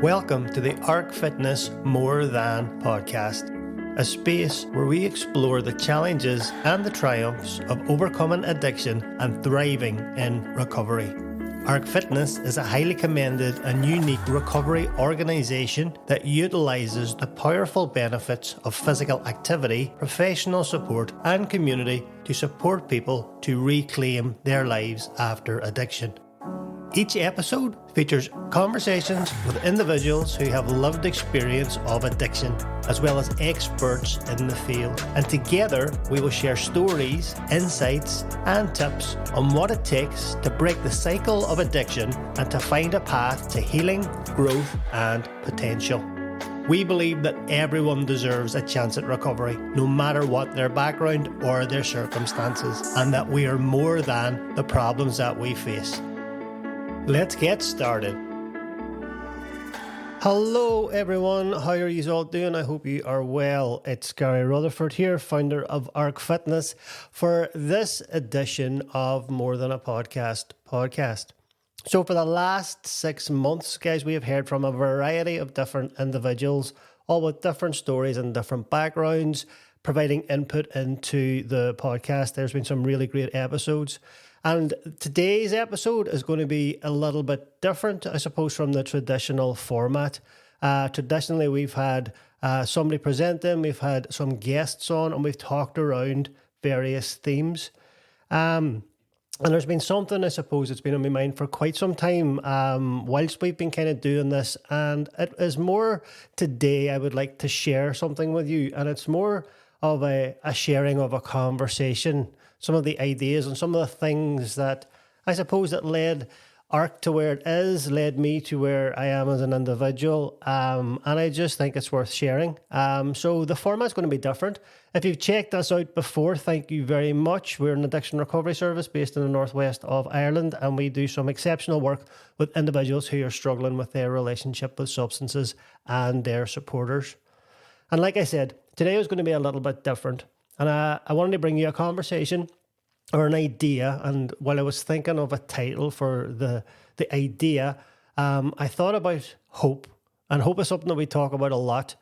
Welcome to the ARC Fitness More Than podcast, a space where we explore the challenges and the triumphs of overcoming addiction and thriving in recovery. ARC Fitness is a highly commended and unique recovery organisation that utilises the powerful benefits of physical activity, professional support and community to support people to reclaim their lives after addiction. Each episode features conversations with individuals who have lived experience of addiction, as well as experts in the field. And together we will share stories, insights and tips on what it takes to break the cycle of addiction and to find a path to healing, growth and potential. We believe that everyone deserves a chance at recovery, no matter what their background or their circumstances, and that we are more than the problems that we face. Let's get started. Hello everyone, how are you all doing? I hope you are well. It's Gaz Rutherford here, founder of ARC Fitness, for this edition of More Than a podcast. So for the last 6 months, guys, we have heard from a variety of different individuals, all with different stories and different backgrounds, providing input into the podcast. There's been some really great episodes. And today's episode is going to be a little bit different, I suppose, from the traditional format. Traditionally, we've had somebody presenting, we've had some guests on, and we've talked around various themes. And there's been something, I suppose, that's been on my mind for quite some time whilst we've been kind of doing this. And it is more today I would like to share something with you. And it's more of a sharing of a conversation, some of the ideas and some of the things that I suppose that led ARC to where it is, led me to where I am as an individual. And I just think it's worth sharing. So the format's going to be different. If you've checked us out before, thank you very much. We're an addiction recovery service based in the northwest of Ireland, and we do some exceptional work with individuals who are struggling with their relationship with substances and their supporters. And like I said, today is going to be a little bit different. And I wanted to bring you a conversation or an idea. And while I was thinking of a title for the idea, I thought about hope. And hope is something that we talk about a lot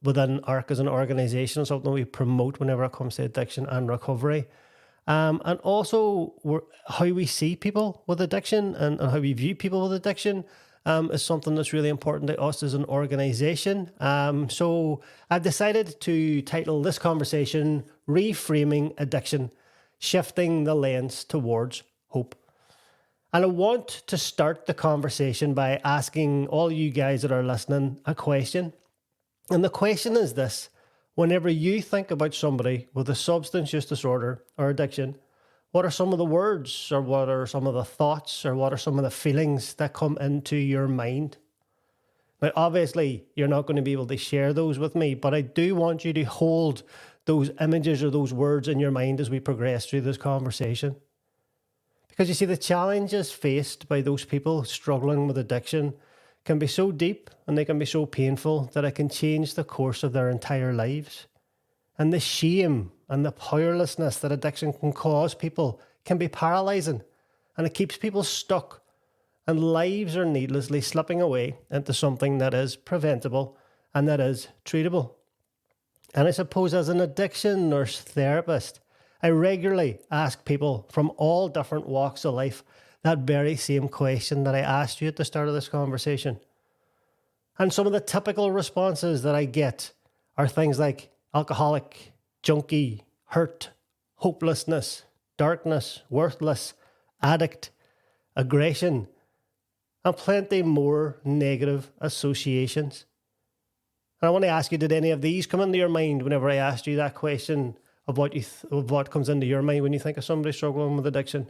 within ARC as an organisation, something we promote whenever it comes to addiction and recovery. And also how we see people with addiction and how we view people with addiction is something that's really important to us as an organisation. So I've decided to title this conversation Reframing Addiction, Shifting the Lens Towards Hope. And I want to start the conversation by asking all you guys that are listening a question. And the question is this: whenever you think about somebody with a substance use disorder or addiction, what are some of the words, or what are some of the thoughts, or what are some of the feelings that come into your mind? Now, obviously, you're not going to be able to share those with me, but I do want you to hold those images or those words in your mind as we progress through this conversation. Because you see, the challenges faced by those people struggling with addiction can be so deep and they can be so painful that it can change the course of their entire lives. And the shame and the powerlessness that addiction can cause people can be paralysing, and it keeps people stuck, and lives are needlessly slipping away into something that is preventable and that is treatable. And I suppose as an addiction nurse therapist, I regularly ask people from all different walks of life that very same question that I asked you at the start of this conversation. And some of the typical responses that I get are things like alcoholic, junkie, hurt, hopelessness, darkness, worthless, addict, aggression, and plenty more negative associations. And I want to ask you, did any of these come into your mind whenever I asked you that question of what comes into your mind when you think of somebody struggling with addiction?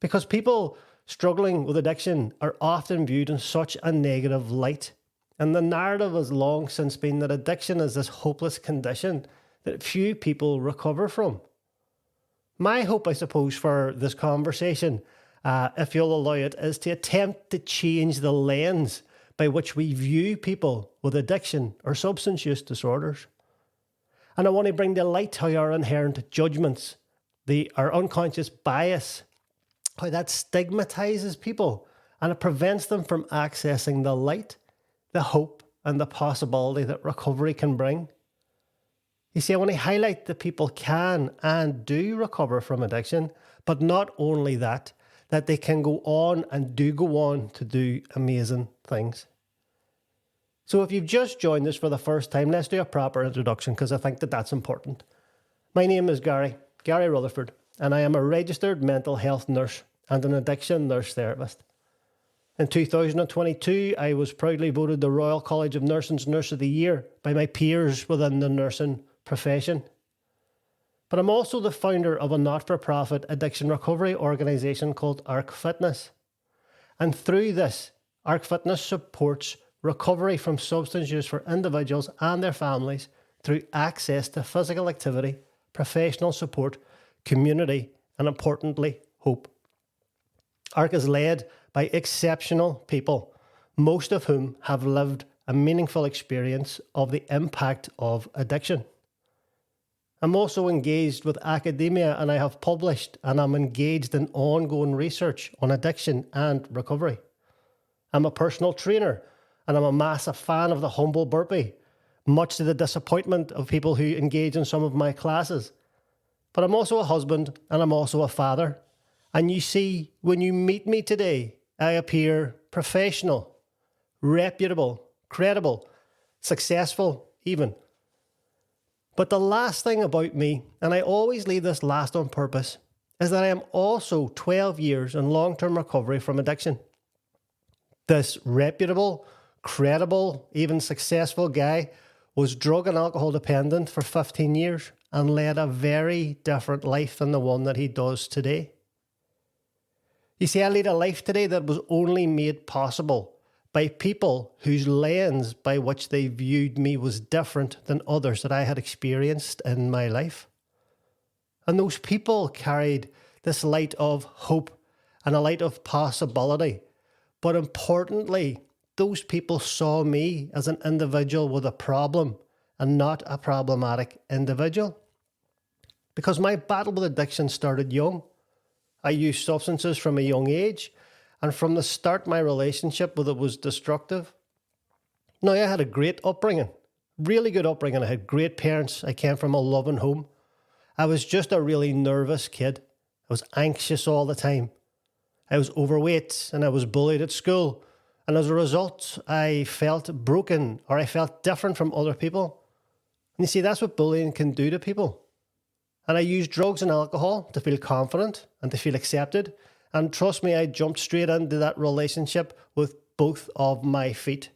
Because people struggling with addiction are often viewed in such a negative light. And the narrative has long since been that addiction is this hopeless condition that few people recover from. My hope, I suppose, for this conversation, if you'll allow it, is to attempt to change the lens by which we view people with addiction or substance use disorders. And I want to bring to light how our inherent judgments, our unconscious bias, how that stigmatizes people and it prevents them from accessing the light, the hope, and the possibility that recovery can bring. You see, I want to highlight that people can and do recover from addiction, but not only that they can go on and do go on to do amazing things. So if you've just joined us for the first time, let's do a proper introduction because I think that that's important. My name is Gary Rutherford, and I am a registered mental health nurse and an addiction nurse therapist. In 2022, I was proudly voted the Royal College of Nursing's Nurse of the Year by my peers within the nursing profession. But I'm also the founder of a not-for-profit addiction recovery organisation called ARC Fitness. And through this, ARC Fitness supports recovery from substance use for individuals and their families through access to physical activity, professional support, community, and importantly, hope. ARC is led by exceptional people, most of whom have lived a meaningful experience of the impact of addiction. I'm also engaged with academia, and I have published and I'm engaged in ongoing research on addiction and recovery. I'm a personal trainer, and I'm a massive fan of the humble burpee, much to the disappointment of people who engage in some of my classes. But I'm also a husband, and I'm also a father. And you see, when you meet me today, I appear professional, reputable, credible, successful even. But the last thing about me, and I always leave this last on purpose, is that I am also 12 years in long-term recovery from addiction. This reputable, credible, even successful guy was drug and alcohol dependent for 15 years and led a very different life than the one that he does today. You see, I lead a life today that was only made possible by people whose lens by which they viewed me was different than others that I had experienced in my life. And those people carried this light of hope and a light of possibility. But importantly, those people saw me as an individual with a problem and not a problematic individual. Because my battle with addiction started young. I used substances from a young age, and from the start my relationship with it was destructive. Now, I had a great upbringing, really good upbringing. I had great parents. I came from a loving home. I was just a really nervous kid. I was anxious all the time. I was overweight and I was bullied at school. And as a result, I felt broken, or I felt different from other people. And you see, that's what bullying can do to people. And I used drugs and alcohol to feel confident and to feel accepted. And trust me, I jumped straight into that relationship with both of my feet.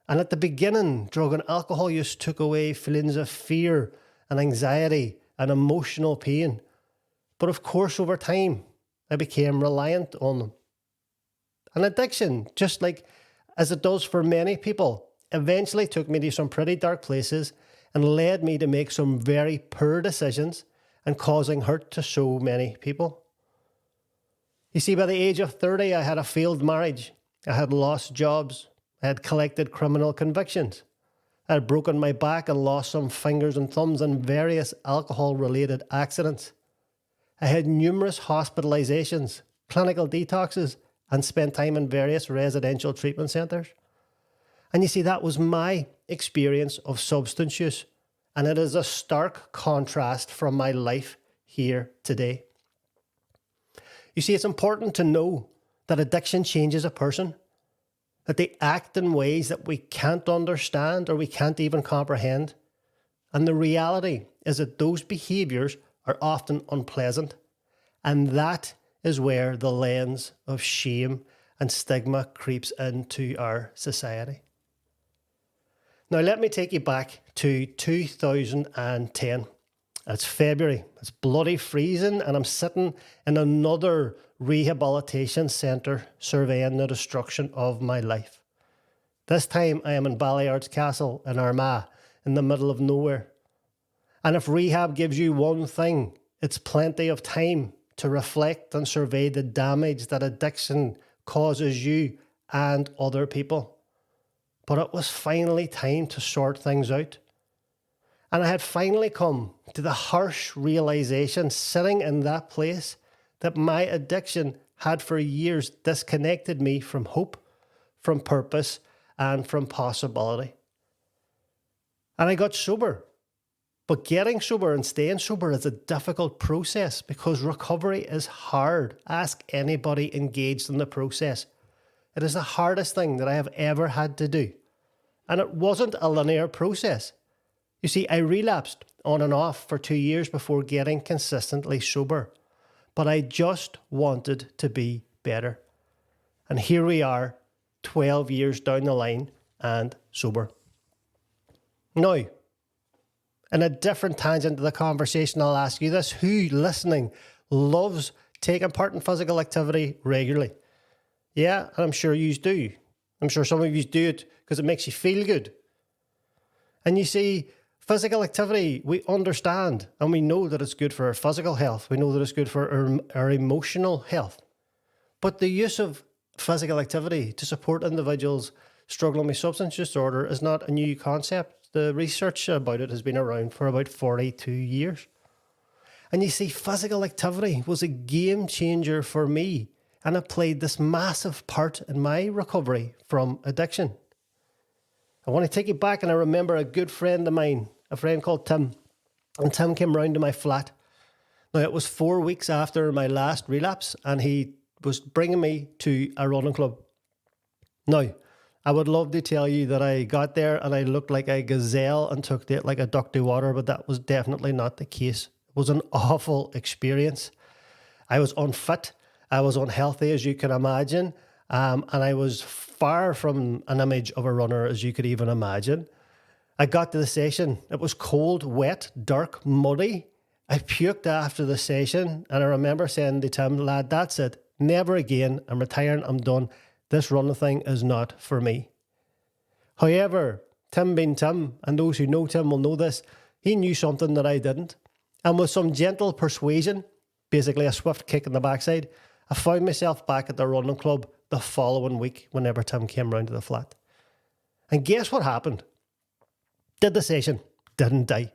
And at the beginning, drug and alcohol use took away feelings of fear and anxiety and emotional pain. But of course, over time, I became reliant on them. And addiction, just like as it does for many people, eventually took me to some pretty dark places and led me to make some very poor decisions and causing hurt to so many people. You see, by the age of 30, I had a failed marriage. I had lost jobs. I had collected criminal convictions. I had broken my back and lost some fingers and thumbs in various alcohol-related accidents. I had numerous hospitalizations, clinical detoxes, and spent time in various residential treatment centres. And you see, that was my experience of substance use. And it is a stark contrast from my life here today. You see, it's important to know that addiction changes a person, that they act in ways that we can't understand or we can't even comprehend. And the reality is that those behaviours are often unpleasant. And that is where the lens of shame and stigma creeps into our society. Now, let me take you back to 2010. It's February, it's bloody freezing, and I'm sitting in another rehabilitation centre surveying the destruction of my life. This time I am in Ballyards Castle in Armagh, in the middle of nowhere. And if rehab gives you one thing, it's plenty of time to reflect and survey the damage that addiction causes you and other people. But it was finally time to sort things out. And I had finally come to the harsh realization, sitting in that place, that my addiction had for years disconnected me from hope, from purpose, and from possibility. And I got sober. But getting sober and staying sober is a difficult process because recovery is hard. Ask anybody engaged in the process. It is the hardest thing that I have ever had to do. And it wasn't a linear process. You see, I relapsed on and off for 2 years before getting consistently sober. But I just wanted to be better. And here we are, 12 years down the line and sober. Now, in a different tangent to the conversation, I'll ask you this. Who listening loves taking part in physical activity regularly? Yeah, and I'm sure you do. I'm sure some of you do it because it makes you feel good. And you see, physical activity, we understand and we know that it's good for our physical health. We know that it's good for our emotional health. But the use of physical activity to support individuals struggling with substance disorder is not a new concept. The research about it has been around for about 42 years. And you see, physical activity was a game changer for me, and it played this massive part in my recovery from addiction. I want to take you back, and I remember a good friend of mine, a friend called Tim, and Tim came round to my flat. Now, it was 4 weeks after my last relapse, and he was bringing me to a running club. Now, I would love to tell you that I got there and I looked like a gazelle and took it like a duck to water, but that was definitely not the case. It was an awful experience. I was unfit. I was unhealthy, as you can imagine. And I was far from an image of a runner, as you could even imagine. I got to the session. It was cold, wet, dark, muddy. I puked after the session. And I remember saying to Tim, lad, that's it. Never again. I'm retiring. I'm done. This running thing is not for me. However, Tim being Tim, and those who know Tim will know this, he knew something that I didn't. And with some gentle persuasion, basically a swift kick in the backside, I found myself back at the running club the following week whenever Tim came round to the flat. And guess what happened? Did the session, didn't die.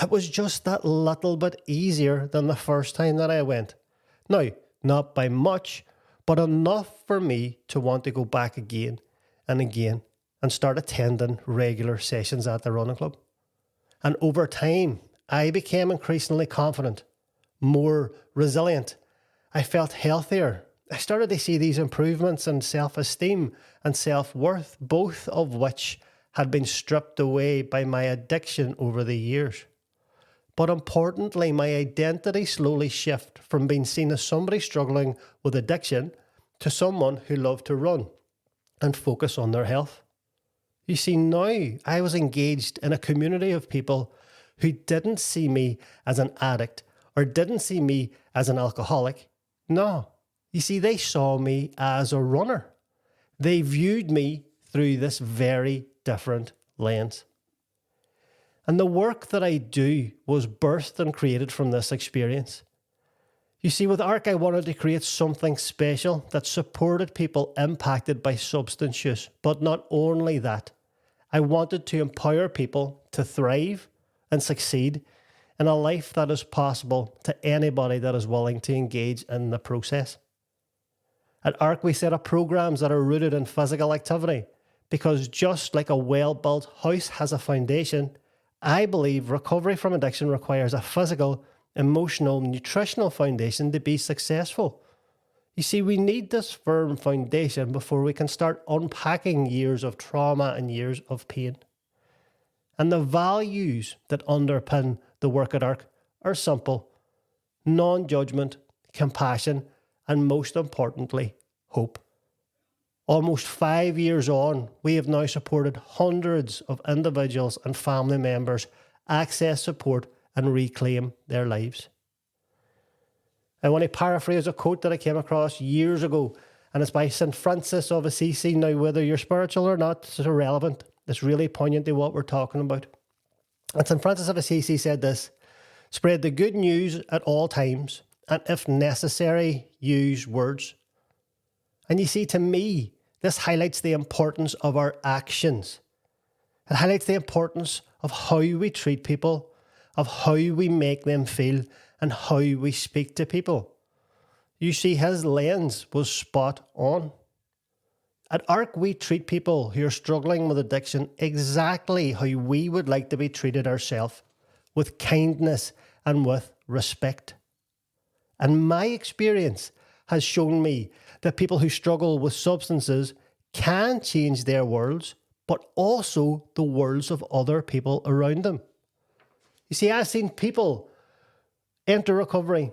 It was just that little bit easier than the first time that I went. Now, not by much, but enough for me to want to go back again and again and start attending regular sessions at the running club. And over time, I became increasingly confident, more resilient. I felt healthier. I started to see these improvements in self-esteem and self-worth, both of which had been stripped away by my addiction over the years. But importantly, my identity slowly shifted from being seen as somebody struggling with addiction to someone who loved to run and focus on their health. You see, now I was engaged in a community of people who didn't see me as an addict or didn't see me as an alcoholic. No, you see, they saw me as a runner. They viewed me through this very different lens. And the work that I do was birthed and created from this experience. You see, with ARC, I wanted to create something special that supported people impacted by substance use. But not only that, I wanted to empower people to thrive and succeed in a life that is possible to anybody that is willing to engage in the process. At ARC, we set up programs that are rooted in physical activity because just like a well-built house has a foundation, I believe recovery from addiction requires a physical, emotional, nutritional foundation to be successful. You see, we need this firm foundation before we can start unpacking years of trauma and years of pain. And the values that underpin the work at ARC are simple: non-judgment, compassion, and most importantly, hope. Almost 5 years on, we have now supported hundreds of individuals and family members access support and reclaim their lives. I want to paraphrase a quote that I came across years ago, and it's by St. Francis of Assisi. Now, whether you're spiritual or not, it's irrelevant. It's really poignant to what we're talking about. And St. Francis of Assisi said this: spread the good news at all times, and if necessary, use words. And you see, to me, this highlights the importance of our actions. It highlights the importance of how we treat people, of how we make them feel, and how we speak to people. You see, his lens was spot on. At ARC, we treat people who are struggling with addiction exactly how we would like to be treated ourselves, with kindness and with respect. And my experience has shown me that people who struggle with substances can change their worlds, but also the worlds of other people around them. You see, I've seen people enter recovery,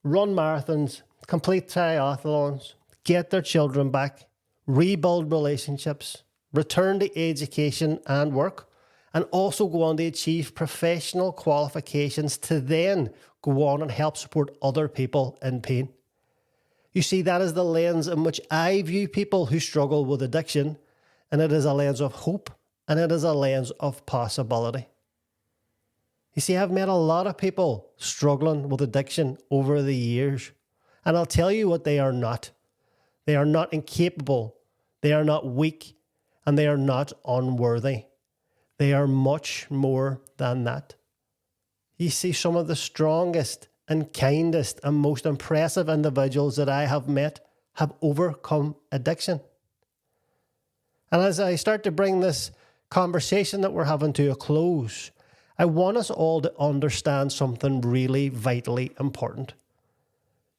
run marathons, complete triathlons, get their children back, rebuild relationships, return to education and work, and also go on to achieve professional qualifications to then go on and help support other people in pain. You see, that is the lens in which I view people who struggle with addiction, and it is a lens of hope, and it is a lens of possibility. You see, I've met a lot of people struggling with addiction over the years, and I'll tell you what they are not. They are not incapable, they are not weak, and they are not unworthy. They are much more than that. You see, some of the strongest and kindest and most impressive individuals that I have met have overcome addiction. And as I start to bring this conversation that we're having to a close, I want us all to understand something really vitally important.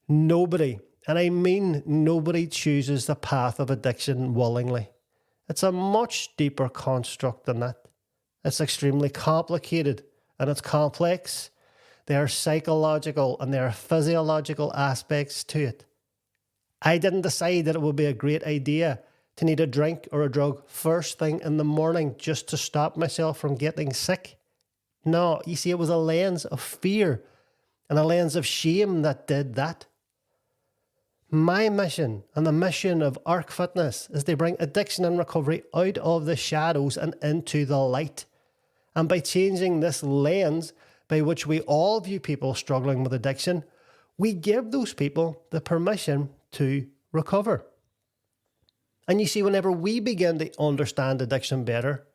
Nobody, and I mean nobody, chooses the path of addiction willingly. It's a much deeper construct than that. It's extremely complicated and it's complex. There are psychological and there are physiological aspects to it. I didn't decide that it would be a great idea to need a drink or a drug first thing in the morning just to stop myself from getting sick. No, you see, it was a lens of fear and a lens of shame that did that. My mission and the mission of ARC Fitness is to bring addiction and recovery out of the shadows and into the light. And by changing this lens by which we all view people struggling with addiction, we give those people the permission to recover. And you see, whenever we begin to understand addiction better,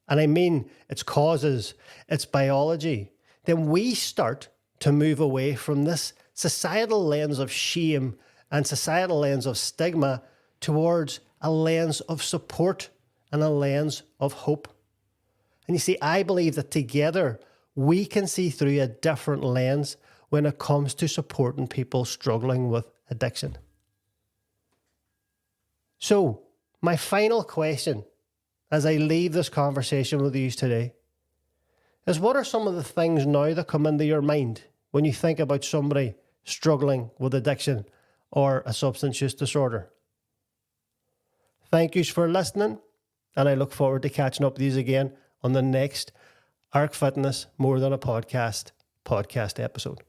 and I mean its causes, its biology, then we start to move away from this societal lens of shame and societal lens of stigma towards a lens of support and a lens of hope. And you see, I believe that together we can see through a different lens when it comes to supporting people struggling with addiction. So, my final question as I leave this conversation with you today is, what are some of the things now that come into your mind when you think about somebody struggling with addiction or a substance use disorder? Thank you for listening, and I look forward to catching up with you again on the next ARC Fitness More Than a Podcast episode.